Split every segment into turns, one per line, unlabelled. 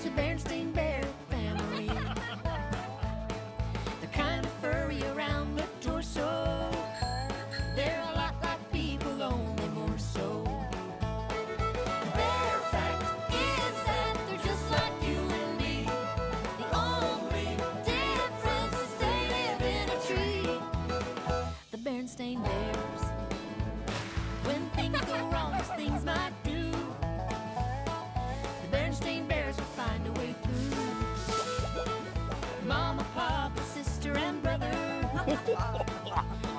the Berenstain Bear family. They're kind of furry around the torso. They're a lot like people, only more so. The bear fact is that they're just like you and me. The only difference is they live in a tree. The Berenstain Bears. When things go wrong, as things might do, the Berenstain Bears will find a way through. Mama, papa, sister, and brother,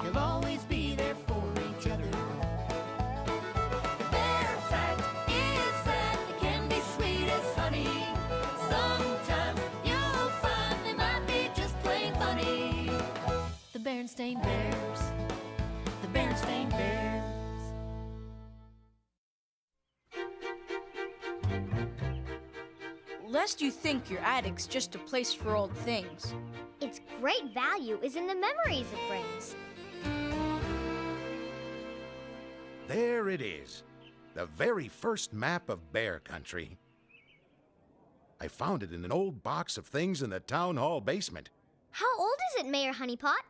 they'll always be there for each other. The bear fact is that they can be sweet as honey. Sometimes you'll find they might be just plain funny. The Berenstain Bears. The Berenstain Bears.
Lest you think your attic's just a place for old things.
Its great value is in the memories it brings.
There it is, the very first map of Bear Country. I found it in an old box of things in the town hall basement.
How old is it, Mayor Honeypot?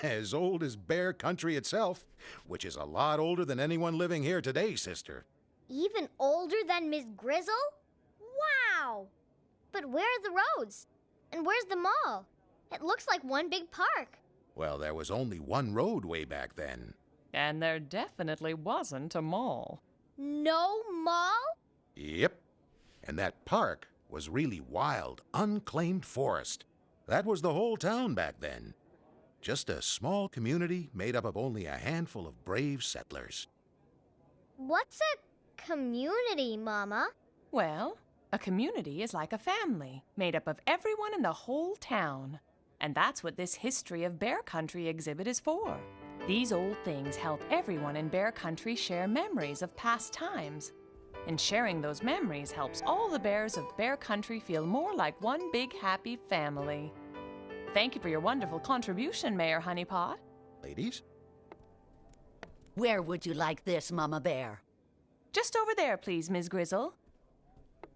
As old as Bear Country itself, which is a lot older than anyone living here today, sister.
Even older than Miss Grizzle? Wow! But where are the roads? And where's the mall? It looks like one big park.
Well, there was only one road way back then.
And there definitely wasn't a mall.
No mall?
Yep. And that park was really wild, unclaimed forest. That was the whole town back then. Just a small community made up of only a handful of brave settlers.
What's a community, Mama?
Well, a community is like a family, made up of everyone in the whole town. And that's what this History of Bear Country exhibit is for. These old things help everyone in Bear Country share memories of past times. And sharing those memories helps all the bears of Bear Country feel more like one big happy family. Thank you for your wonderful contribution, Mayor Honeypot.
Ladies?
Where would you like this, Mama Bear?
Just over there, please, Ms. Grizzle.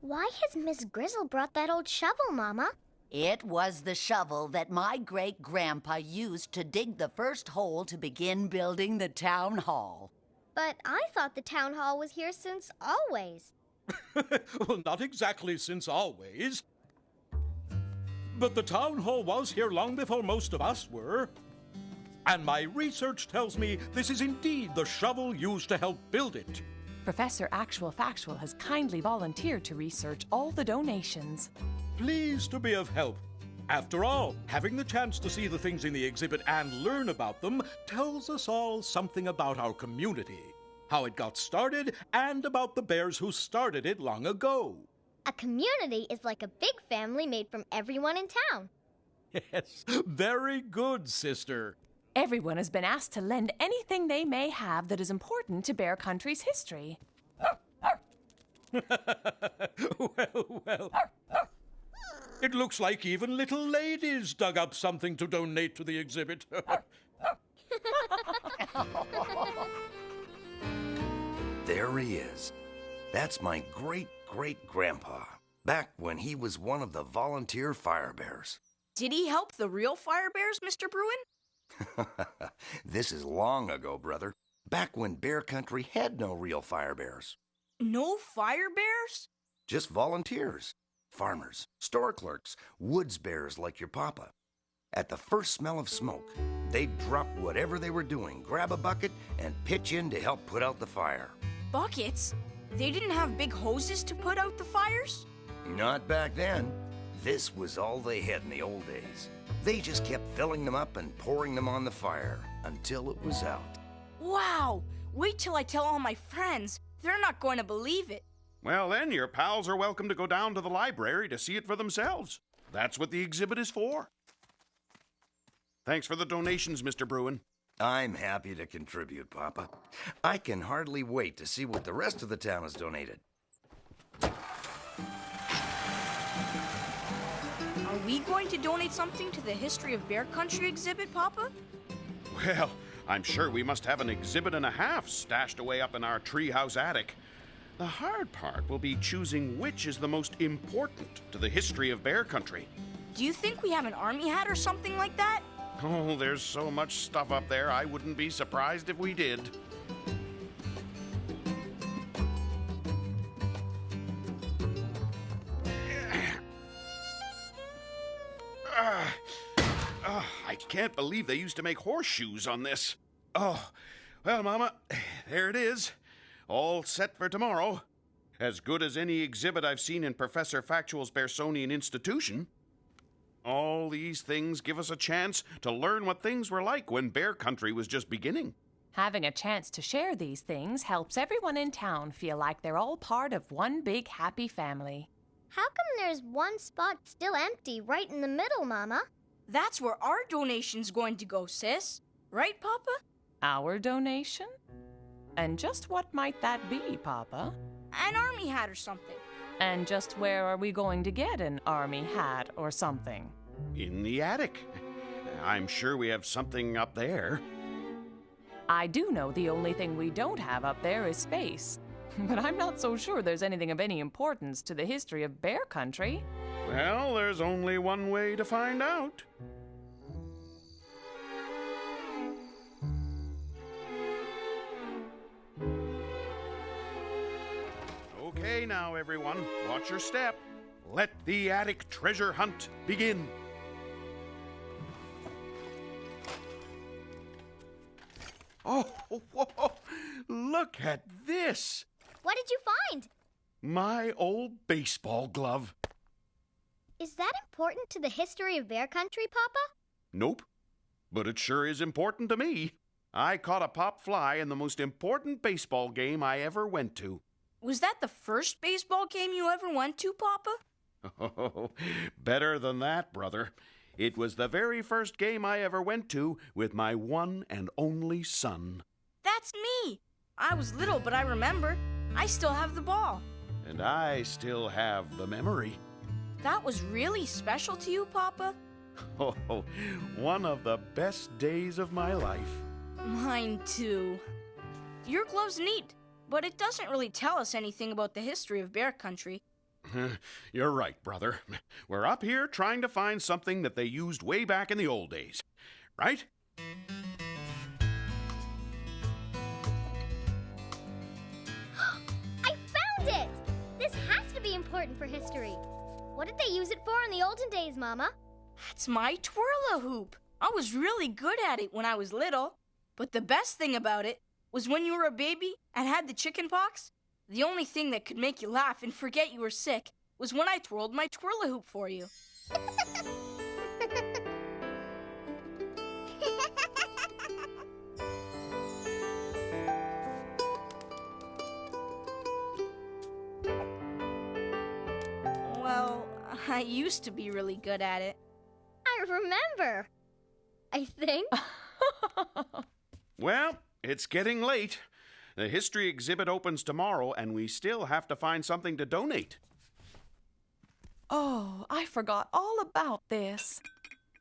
Why has Miss Grizzle brought that old shovel, Mama?
It was the shovel that my great-grandpa used to dig the first hole to begin building the town hall.
But I thought the town hall was here since always.
Well, not exactly since always. But the town hall was here long before most of us were. And my research tells me this is indeed the shovel used to help build it.
Professor Actual Factual has kindly volunteered to research all the donations.
Pleased to be of help. After all, having the chance to see the things in the exhibit and learn about them tells us all something about our community, how it got started, and about the bears who started it long ago.
A community is like a big family made from everyone in town.
Yes, very good, sister.
Everyone has been asked to lend anything they may have that is important to Bear Country's history.
Well. It looks like even little ladies dug up something to donate to the exhibit.
There he is. That's my great-great-grandpa, back when he was one of the volunteer fire bears.
Did he help the real fire bears, Mr. Bruin?
This is long ago, brother. Back when Bear Country had no real fire bears.
No fire bears?
Just volunteers. Farmers, store clerks, woods bears like your papa. At the first smell of smoke, they'd drop whatever they were doing, grab a bucket, and pitch in to help put out the fire.
Buckets? They didn't have big hoses to put out the fires?
Not back then. This was all they had in the old days. They just kept filling them up and pouring them on the fire until it was out.
Wow! Wait till I tell all my friends. They're not going to believe it.
Well, then, your pals are welcome to go down to the library to see it for themselves. That's what the exhibit is for. Thanks for the donations, Mr. Bruin.
I'm happy to contribute, Papa. I can hardly wait to see what the rest of the town has donated.
Are we going to donate something to the History of Bear Country exhibit, Papa?
Well, I'm sure we must have an exhibit and a half stashed away up in our treehouse attic. The hard part will be choosing which is the most important to the history of Bear Country.
Do you think we have an army hat or something like that?
Oh, there's so much stuff up there, I wouldn't be surprised if we did. I can't believe they used to make horseshoes on this. Oh, well, Mama, there it is. All set for tomorrow. As good as any exhibit I've seen in Professor Factual's Bearsonian Institution. All these things give us a chance to learn what things were like when Bear Country was just beginning.
Having a chance to share these things helps everyone in town feel like they're all part of one big happy family.
How come there's one spot still empty right in the middle, Mama?
That's where our donation's going to go, sis. Right, Papa?
Our donation? And just what might that be, Papa?
An army hat or something.
And just where are we going to get an army hat or something?
In the attic. I'm sure we have something up there.
I do know the only thing we don't have up there is space. But I'm not so sure there's anything of any importance to the history of Bear Country.
Well, there's only one way to find out. Okay now, everyone, watch your step. Let the attic treasure hunt begin. Oh, whoa, look at this.
What did you find?
My old baseball glove.
Is that important to the history of Bear Country, Papa?
Nope, but it sure is important to me. I caught a pop fly in the most important baseball game I ever went to.
Was that the first baseball game you ever went to, Papa?
Oh, better than that, brother. It was the very first game I ever went to with my one and only son.
That's me. I was little, but I remember. I still have the ball.
And I still have the memory.
That was really special to you, Papa?
Oh, one of the best days of my life.
Mine too. Your glove's neat, but it doesn't really tell us anything about the history of Bear Country.
You're right, brother. We're up here trying to find something that they used way back in the old days. Right?
I found it! This has to be important for history. What did they use it for in the olden days, Mama?
That's my twirl-a-hoop. I was really good at it when I was little. But the best thing about it was when you were a baby and had the chicken pox, the only thing that could make you laugh and forget you were sick was when I twirled my twirl-a-hoop for you. Well, I used to be really good at it.
I remember. I think.
Well, it's getting late. The history exhibit opens tomorrow, and we still have to find something to donate.
Oh, I forgot all about this.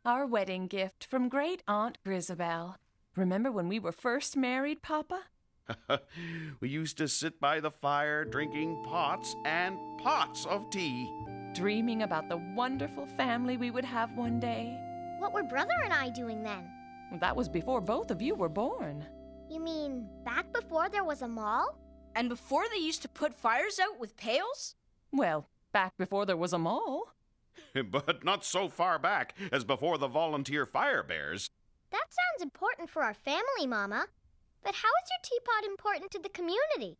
Our wedding gift from Great Aunt Grisabel. Remember when we were first married, Papa?
We used to sit by the fire drinking pots and pots of tea.
Dreaming about the wonderful family we would have one day.
What were Brother and I doing then?
That was before both of you were born.
You mean back before there was a mall?
And before they used to put fires out with pails?
Well, back before there was a mall.
But not so far back as before the volunteer fire bears.
That sounds important for our family, Mama. But how is your teapot important to the community?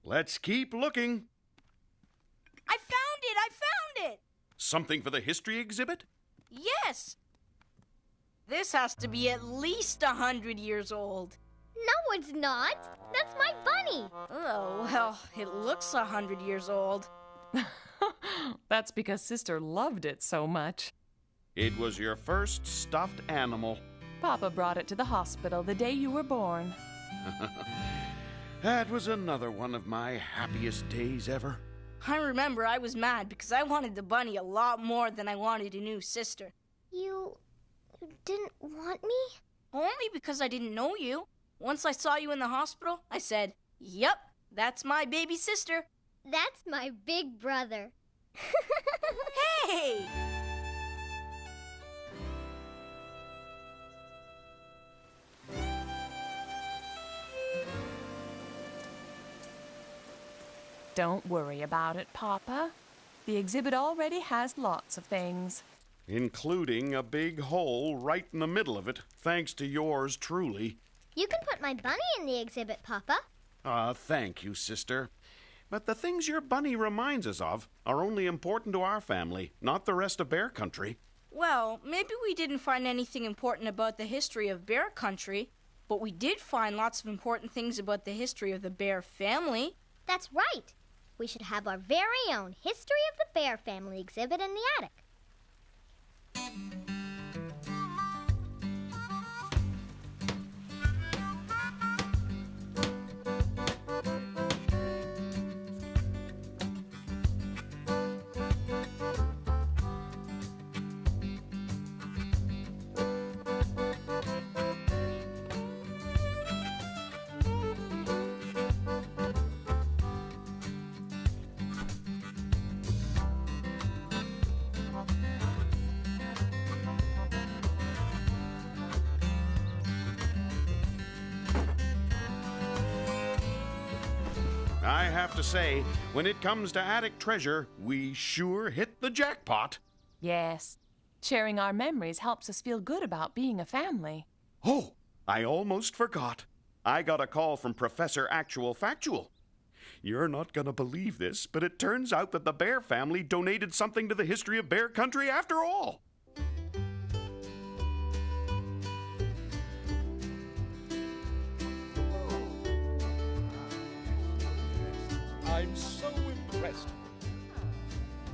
Let's keep looking.
I found it! I found it!
Something for the history exhibit?
Yes! This has to be at least 100 years old.
No, it's not. That's my bunny.
Oh, well, it looks 100 years old.
That's because Sister loved it so much.
It was your first stuffed animal.
Papa brought it to the hospital the day you were born.
That was another one of my happiest days ever.
I remember I was mad because I wanted the bunny a lot more than I wanted a new sister.
You didn't want me?
Only because I didn't know you. Once I saw you in the hospital, I said, "Yep, That's my baby sister.
That's my big brother.
Hey!
Don't worry about it, Papa. The exhibit already has lots of things.
Including a big hole right in the middle of it, thanks to yours truly.
You can put my bunny in the exhibit, Papa.
Thank you, sister. But the things your bunny reminds us of are only important to our family, not the rest of Bear Country.
Well, maybe we didn't find anything important about the history of Bear Country, but we did find lots of important things about the history of the Bear family.
That's right. We should have our very own History of the Bear Family exhibit in the attic.
I have to say, when it comes to attic treasure, we sure hit the jackpot.
Yes, sharing our memories helps us feel good about being a family.
Oh, I almost forgot. I got a call from Professor Actual Factual. You're not going to believe this, but it turns out that the Bear family donated something to the history of Bear Country after all.
I'm so impressed.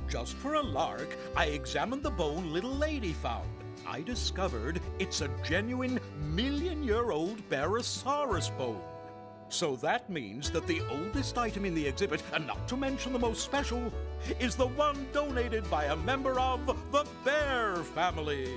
Just for a lark, I examined the bone little lady found. I discovered it's a genuine million-year-old Barosaurus bone. So that means that the oldest item in the exhibit, and not to mention the most special, is the one donated by a member of the Bear family.